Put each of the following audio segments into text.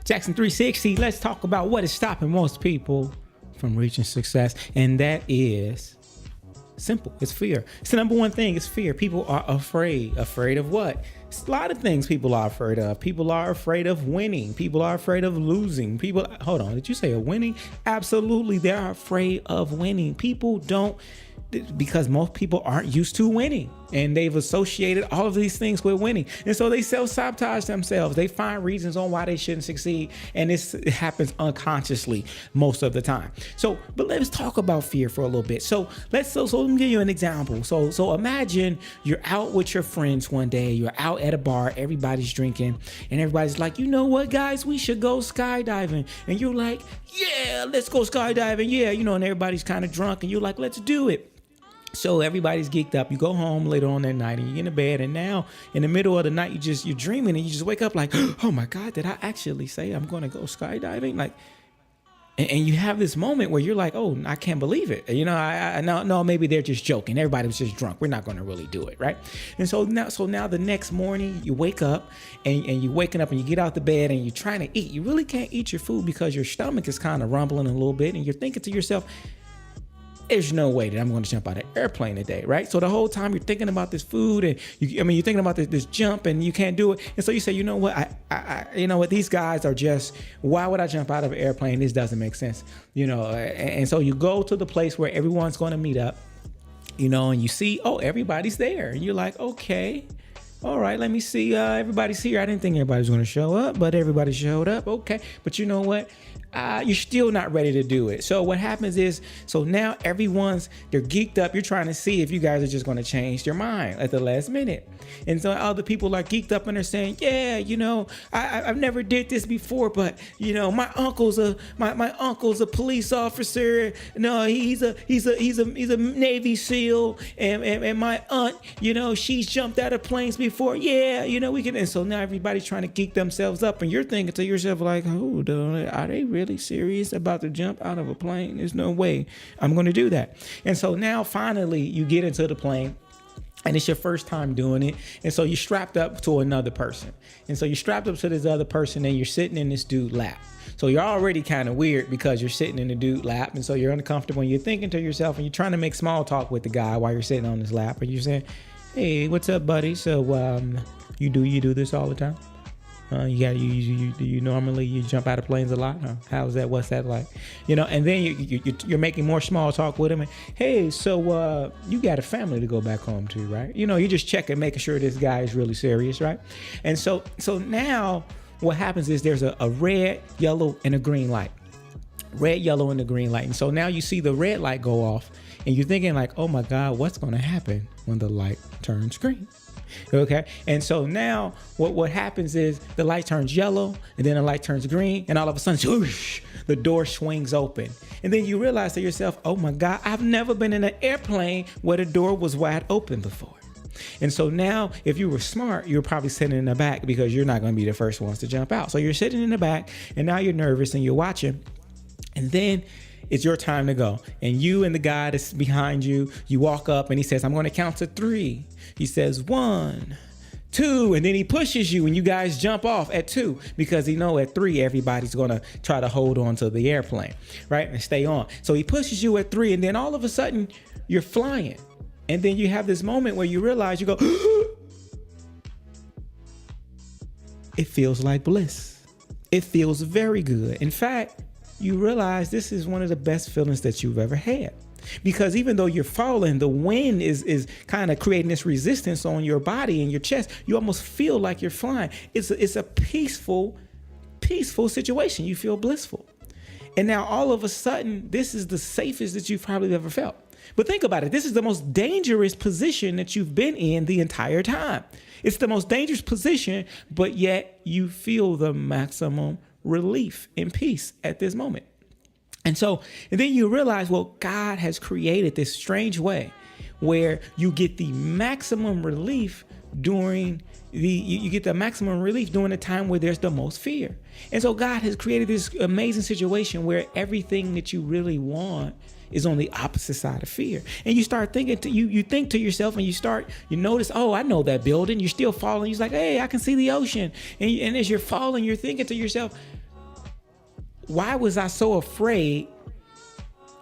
Jackson 360, let's talk about what is stopping most people from reaching success. And that is simple. It's fear. It's the number one thing. It's fear. People are afraid. Afraid of what? It's a lot of things people are afraid of. People are afraid of winning. People are afraid of losing. Hold on. Did you say of winning? Absolutely. They're afraid of winning. People don't, because most people aren't used to winning, and they've associated all of these things with winning. And so they self-sabotage themselves. They find reasons on why they shouldn't succeed. And it happens unconsciously most of the time. But let's talk about fear for a little bit. So let me give you an example. So imagine you're out with your friends one day, you're out at a bar, everybody's drinking, and everybody's like, you know what, guys, we should go skydiving. And you're like, yeah, let's go skydiving. Yeah, and everybody's kind of drunk, and you're like, let's do it. So everybody's geeked up. You go home later on that night and you get in bed, and now in the middle of the night, you're dreaming, and you just wake up like, oh my God, did I actually say I'm going to go skydiving? Like, and you have this moment where you're like, oh, I can't believe it. I no, maybe they're just joking. Everybody was just drunk. We're not going to really do it, right? And so now the next morning you wake up and you're waking up and you get out the bed and you're trying to eat. You really can't eat your food because your stomach is kind of rumbling a little bit, and you're thinking to yourself, there's no way that I'm going to jump out of an airplane today, right? So the whole time you're thinking about this food, and you're thinking about this jump, and you can't do it. And so you say, you know what, these guys are just, why would I jump out of an airplane? This doesn't make sense, And so you go to the place where everyone's going to meet up, and you see, oh, everybody's there. And you're like, okay, all right, let me see. Everybody's here. I didn't think everybody was going to show up, but everybody showed up. Okay. But you know what? You're still not ready to do it. So what happens is, now they're geeked up. You're trying to see if you guys are just going to change their mind at the last minute. And so other people are geeked up and they're saying, yeah, I've never did this before, but my uncle's a police officer. No, he's a Navy SEAL. And my aunt, she's jumped out of planes before. Yeah, we can. And so now everybody's trying to geek themselves up, and you're thinking to yourself like, hold on, are they really serious about to jump out of a plane? There's no way I'm going to do that. And so now finally you get into the plane, and it's your first time doing it. And so you're strapped up to another person. And so you're strapped up to this other person, and you're sitting in this dude's lap. So you're already kind of weird because you're sitting in the dude's lap. And so you're uncomfortable, and you're thinking to yourself, and you're trying to make small talk with the guy while you're sitting on his lap. And you're saying, hey, what's up, buddy? So you do this all the time? You normally jump out of planes a lot? How's that? What's that like? And then you're making more small talk with him. And, hey, so you got a family to go back home to, right? You're just checking, making sure this guy is really serious, right? And so now what happens is there's a red, yellow, and a green light. Red, yellow, and the green light. And so now you see the red light go off, and you're thinking like, oh my God, what's going to happen when the light turns green? Okay. And so now what happens is the light turns yellow, and then the light turns green, and all of a sudden, whoosh, the door swings open. And then you realize to yourself, oh my God, I've never been in an airplane where the door was wide open before. And so now if you were smart, you're probably sitting in the back because you're not going to be the first ones to jump out. So you're sitting in the back, and now you're nervous and you're watching, and then it's your time to go. And you and the guy that's behind you, you walk up, and he says, I'm going to count to 3. He says 1, 2, and then he pushes you, and you guys jump off at 2 because at 3, everybody's going to try to hold on to the airplane, right? And stay on. So he pushes you at 3, and then all of a sudden you're flying. And then you have this moment where you realize, you go, it feels like bliss. It feels very good. In fact, you realize this is one of the best feelings that you've ever had. Because even though you're falling, the wind is kind of creating this resistance on your body and your chest. You almost feel like you're flying. It's a peaceful situation. You feel blissful. And now all of a sudden, this is the safest that you've probably ever felt. But think about it. This is the most dangerous position that you've been in the entire time. It's the most dangerous position, but yet you feel the maximum relief and peace at this moment. And then you realize, well, God has created this strange way where you get the maximum relief during the time where there's the most fear. And so God has created this amazing situation where everything that you really want is on the opposite side of fear. And you start thinking you think to yourself, and you notice, oh, I know that building. You're still falling. You're like, hey, I can see the ocean. And as you're falling, you're thinking to yourself, why was I so afraid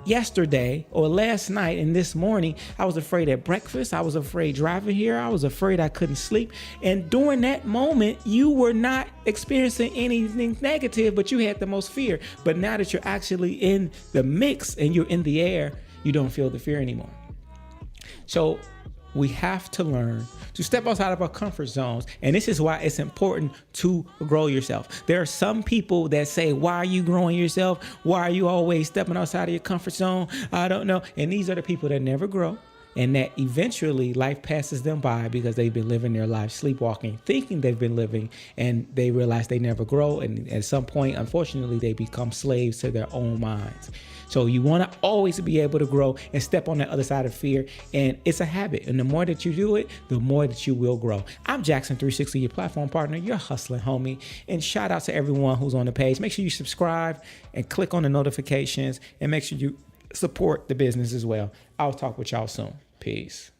yesterday or last night and this morning? I was afraid at breakfast. I was afraid driving here. I was afraid I couldn't sleep. And during that moment, you were not experiencing anything negative, but you had the most fear. But now that you're actually in the mix and you're in the air, you don't feel the fear anymore. So we have to learn to step outside of our comfort zones. And this is why it's important to grow yourself. There are some people that say, why are you growing yourself? Why are you always stepping outside of your comfort zone? I don't know. And these are the people that never grow, and that eventually life passes them by because they've been living their life sleepwalking, thinking they've been living, and they realize they never grow. And at some point, unfortunately, they become slaves to their own minds. So you want to always be able to grow and step on the other side of fear. And it's a habit. And the more that you do it, the more that you will grow. I'm Jackson 360, your platform partner, your hustling homie. And shout out to everyone who's on the page. Make sure you subscribe and click on the notifications, and make sure you support the business as well. I'll talk with y'all soon. Peace.